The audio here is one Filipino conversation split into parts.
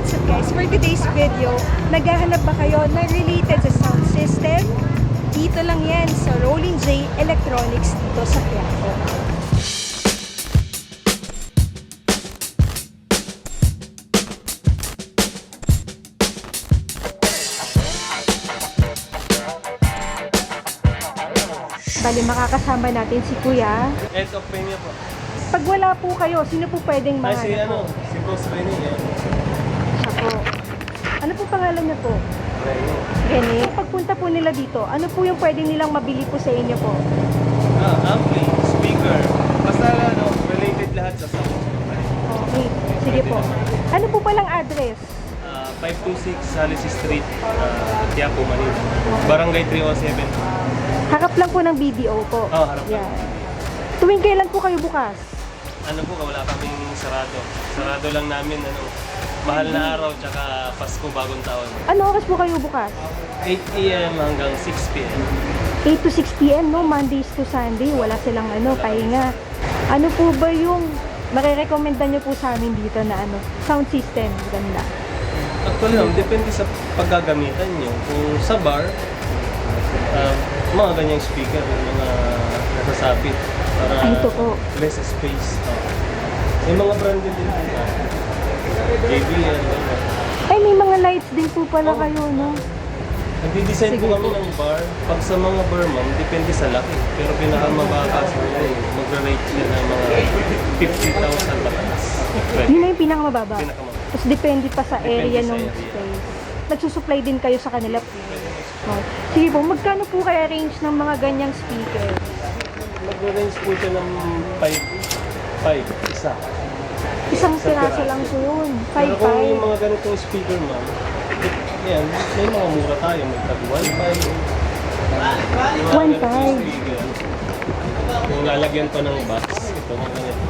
what's up guys? For today's video, naghahanap ba kayo na related sa sound system? Dito lang yan sa Rolling J Electronics dito sa Quiapo. Bali, makakasama natin si Kuya. End of Premium po. Pag wala po kayo, sino po pwedeng Ay, mahanap po? si Boss Rene yan. Siya po. Ano po pangalan niya po? Rene. Rene. Pagpunta po nila dito, ano po yung pwedeng nilang mabili po sa inyo po? Ampli, speaker. Basta related lahat sa sound. Okay. Sige po. Ano po palang address? 526 Salici Street, Quiapo, Manila. Barangay 307. Harap lang po ng BDO po. Harap lang. Yan. Tuwing kailan po kayo bukas? Ano po, wala kaming sarado. Sarado lang namin, mahal na araw, tsaka Pasko, bagong taon. Ano oras po kayo bukas? 8 a.m. hanggang 6 p.m. 8 to 6 p.m. no? Mondays to Sunday. Wala silang pahinga. Ano po ba yung marirekomenda nyo po sa amin dito na sound system? Ganda. Actually, depende sa paggagamitan nyo. Kung sa bar, mga ganyang speaker, yung mga nasasabit para Ito po. less space. May mga branded din po na JBL. Ay, may mga lights din po pala kayo, no? Nagdi-design po Sige kami po. ng bar. Pag sa mga bar, ma'am, depende sa laki. Pero pinakamababa mag-rate siya ng mga 50,000 pataas. Yun na yung pinakamababa. Pinakamababa. Tapos depende pa sa Depende area sa ng area. space. Nagsusupply din kayo sa kanila. Oh. Sige po, magkano po kaya range ng mga ganyang speaker? Mag-range po siya ng 5, isa. Isang Sa piraso piraso. lang po yun. Pero kung yung 5-5. mga ganitong speaker, ma'am, yan, may mga mura tayo. May tag 1.5. 1.5. Yung lalagyan pa ng box, ito mga ganito.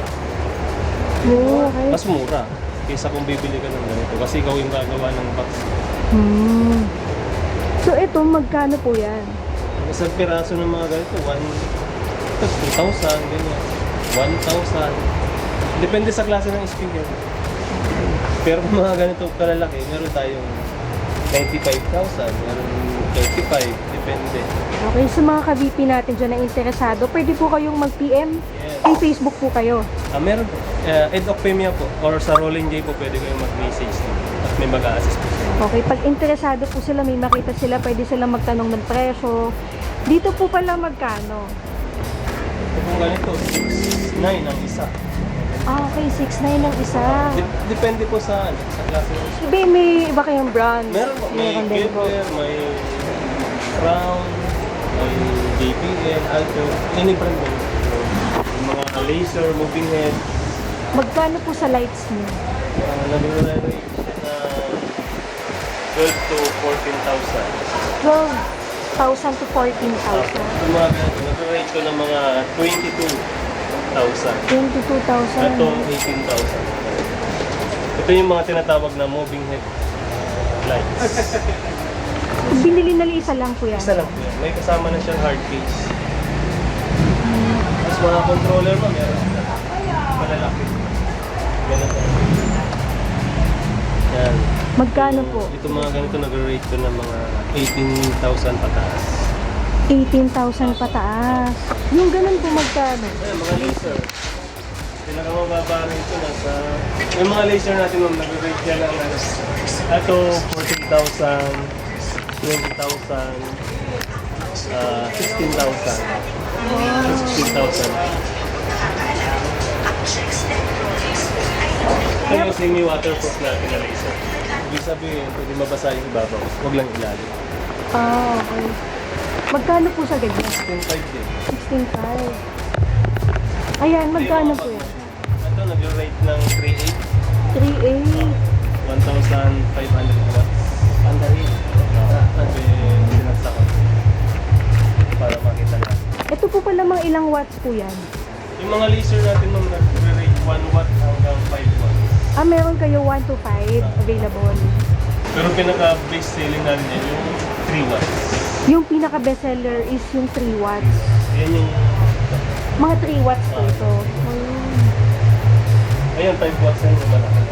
Oh, okay. Mas mura kaysa kung bibili ka ng ganito. Kasi ikaw yung gagawa ng box. So ito, magkano po yan? Isang piraso ng mga ganito, 2,000, ganyan. 1,000. Depende sa klase ng speaker. Pero kung mga ganito kalalaki, meron tayong 95,000, meron 35, depende. Okay, sa mga ka-VP natin dyan na interesado, pwede po kayong mag-PM? Yes. May Facebook po kayo. Meron po. Ed Ocpemia po, or sa Rolling J po pwede kayong mag-message at may mag-a-assist po sila. Okay, pag interesado po sila, may makita sila, pwede sila magtanong ng presyo. Dito po pala magkano? Ito kung ganito, 6,900 ang isa. Okay, 6.9 ang isa. Depende po sa klase ng speaker. May iba kayong brand? Meron po, may Meron din po. Kepler, may Crown, may JBL, Alto, any brand po. Yung mga laser, moving head, Magkano po sa lights niyo? nag-range na 12 to 14,000. 12,000 to 14,000. Yung mga ganito, nag-range ko ng mga 22,000. 22,000. Ito, 18,000. Ito yung mga tinatawag na moving head lights. Binili na isa lang po yan. Isa lang po yan. May kasama na siyang hard case. Tapos mga controller mo, meron sila. Malalaki. Ganito. Yan. Magkano po? Ito mga ganito nag-rate ko ng mga 18,000 pataas. 18,000 pataas. Yung ganun po magkano? Ayan, mga laser. Pinakamababa rin ito nasa... Yung mga laser natin ma'am, nag-rate yan ng ito, 14,000, 20,000, 16,000. 16,000. Ito yung semi-waterproof natin na laser. Ibig sabihin, pwede mabasa yung ibabaw. Huwag lang ilalim. Okay. Magkano po sa ganyan? 16,500 din. 16,500. Ayan, magkano po yan? Ito, nag-rate ng 3,800. 3,800. 1,500 watts. Andarin. Binagsak ko. Para makita natin. Ito po pala mga ilang watts po yan? Yung mga laser natin ma'am, nag-rate 1 watt hanggang 5 watts. Meron kayo 1 to 5 available. Pero pinaka-base selling natin yan, yung 3 watts. Yung pinaka-bestseller is yung 3 watts. Yan yung... Mga 3 watts po ito. Ayan, 5 watts yan yung malaki.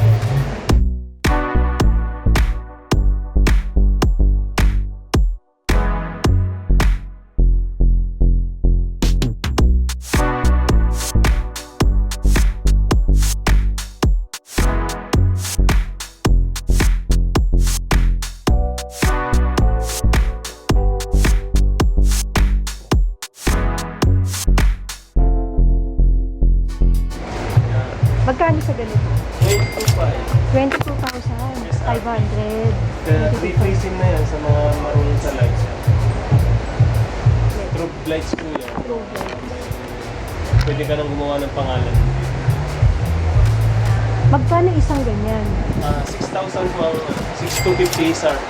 11,500. Kaya replacing na yan sa mga marunong sa lights. Strobe lights po yan. Pwede ka nang gumawa ng pangalan. Magkano isang ganyan? 6,000 po, 6,250 SRP.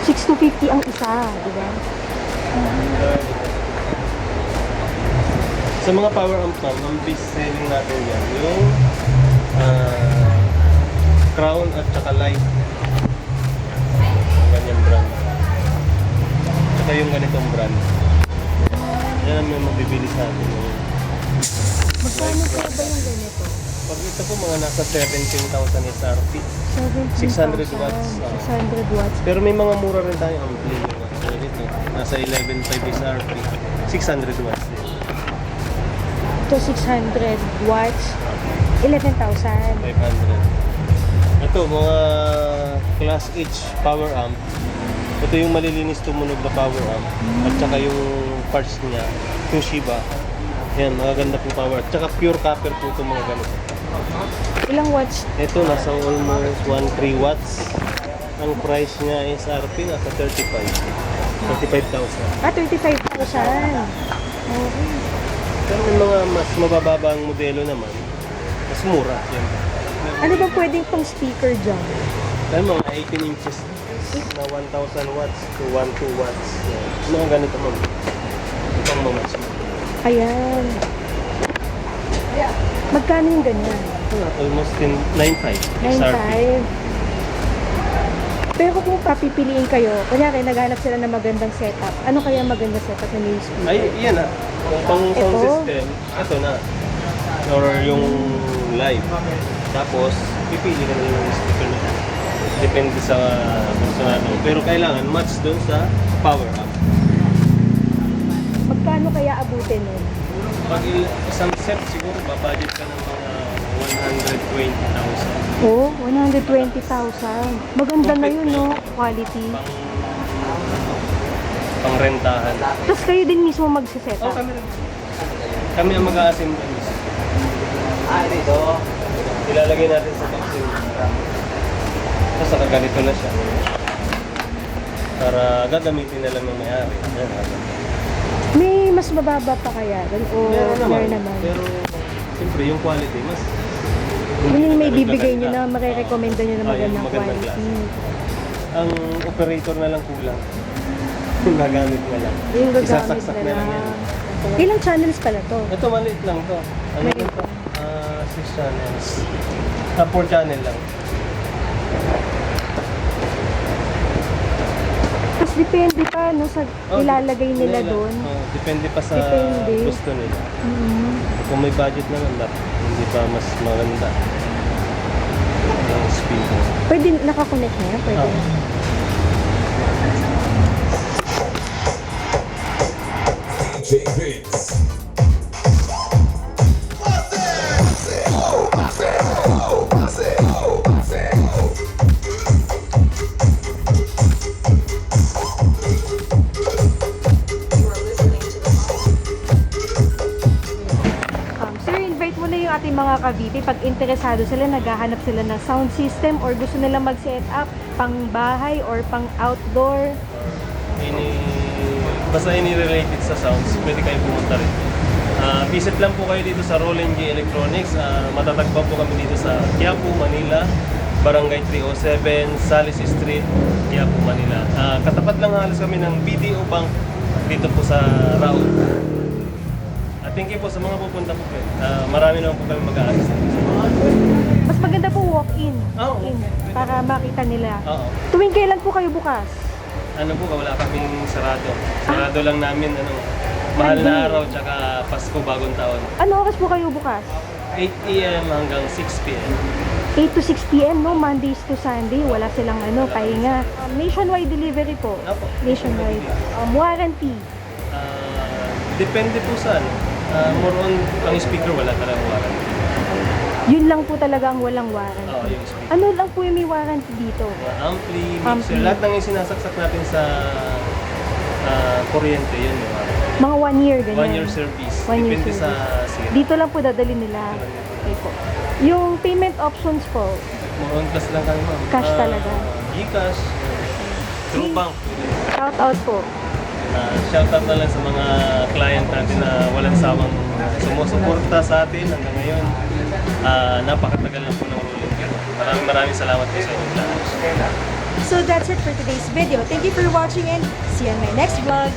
6,250 ang isa, di ba? Sa mga power amp ma'am, ang best selling natin yan, yung Crown at saka Light. Ganyan brand. Saka yung ganitong brand. Yan ang may mabibili sa atin. Magkano po ba yung ganito? Pag ito po mga nasa 17,000 SRP. 600 watts. 600 watts. Pero may mga mura rin tayo ampli. Ito, nasa 11,500 SRP. 600 watts din. Ito 600 watts. 11,000. 500. Ito, mga Class H power amp. Ito yung malilinis tumunog na power amp. At saka yung parts niya, Toshiba. Yan, magaganda po power. At saka pure copper po itong mga ganito. Ilang watts? Ito, nasa almost 13 watts. Ang price niya is RP, nasa 35,000. 35,000. Okay. Pero may mga mas mabababa ang modelo naman. Mas mura, siyempre. Ano ba pwedeng pang speaker dyan? Kaya mga 18 inches na 1,000 watts to 12 watts. Yan. Mga ganito mo. Itong mamatch mo. Ayan. Magkano yung ganyan? Almost 9,500 SRP. 9,500. Pero kung papipiliin kayo, kunyari naghanap sila ng magandang setup, ano kaya magandang setup na may speaker? Ay, yan na. Pang sound Ito? system, ito na. Or yung live. Tapos, pipili ka na yung speaker na. Depende sa gusto natin. Pero kailangan match doon sa power amp. Magkano kaya abutin nun? Pag isang set siguro, babudget ka ng mga 120,000. Oh, 120,000. Maganda na yun, no? Quality. Pang rentahan. Tapos kayo din mismo magsisetup. Kami rin. Kami ang mag-a-assemble mismo. Dito. Ilalagay natin sa boxing. Tapos nakaganito na siya. Para gagamitin na lang ng may-ari. May mas mababa pa kaya doon? O Meron naman? Pero, siyempre, yung quality, mas... Yun yung may bibigay nyo na marerekomenda nyo na yung magandang magandang quality. klase. Ang operator na lang kulang. Yung gagamit na lang. Yung gagamit Isasaksak na lang. yan. Ilang channels pala to? Ito, maliit lang to. Ano Maliit lang to? 6 channels. 4 channel lang. Tapos depende pa no, sa ilalagay nila doon. Depende pa sa Depende. gusto nila. Mhm. Kung may budget naman, hindi pa mas maganda. Ang speaker. Pwede nakakonect na yan? Pwede. Ah. Sir, invite mo na yung ating mga kabiti. Pag interesado sila, naghahanap sila ng sound system or gusto nila mag-set up pang bahay or pang outdoor. Basta ini-related sa sounds, pwede kayo pumunta rin. Visit lang po kayo dito sa Roland G Electronics. Matatagpuan po kami dito sa Quiapo, Manila. Barangay 307, Salis Street, Quiapo, Manila. Katapat lang halos kami ng BDO Bank dito po sa Raon. Thank you po sa mga pupunta po. Marami naman po kami mag-aalis. Mas maganda po walk-in. Oo. Walk-in, para makita nila. Oo. Tuwing kailan po kayo bukas? Ano po, wala kaming sarado. Sarado lang namin, mahal na araw, tsaka Pasko, bagong taon. Ano oras po kayo bukas? 8 a.m. hanggang 6 p.m. 8 to 6 p.m. no? Mondays to Sunday. Wala silang pahinga. Nationwide delivery po. Opo. Nationwide. Warranty. Depende po sa more on, ang speaker wala talagang warranty. Yun lang po talaga ang walang warranty. Oo, yung speaker. Ano lang po yung may warranty dito? Mga ampli, Ampli. mixer, lahat ng yung sinasaksak natin sa kuryente, yun yung warranty. Mga 1 year, ganyan. 1 year service. 1 year Depende sa service. sira. Dito lang po dadali nila. Okay po. Yung payment options po, More on cash lang kami, ma'am. Cash talaga. Gcash, through bank. Shout out po. Shoutout na lang sa mga client natin na walang sawang sumusuporta sa atin hanggang ngayon. Napakatagal na po ng rolling gear. Maraming salamat po sa inyo lahat. So that's it for today's video. Thank you for watching and see you on my next vlog.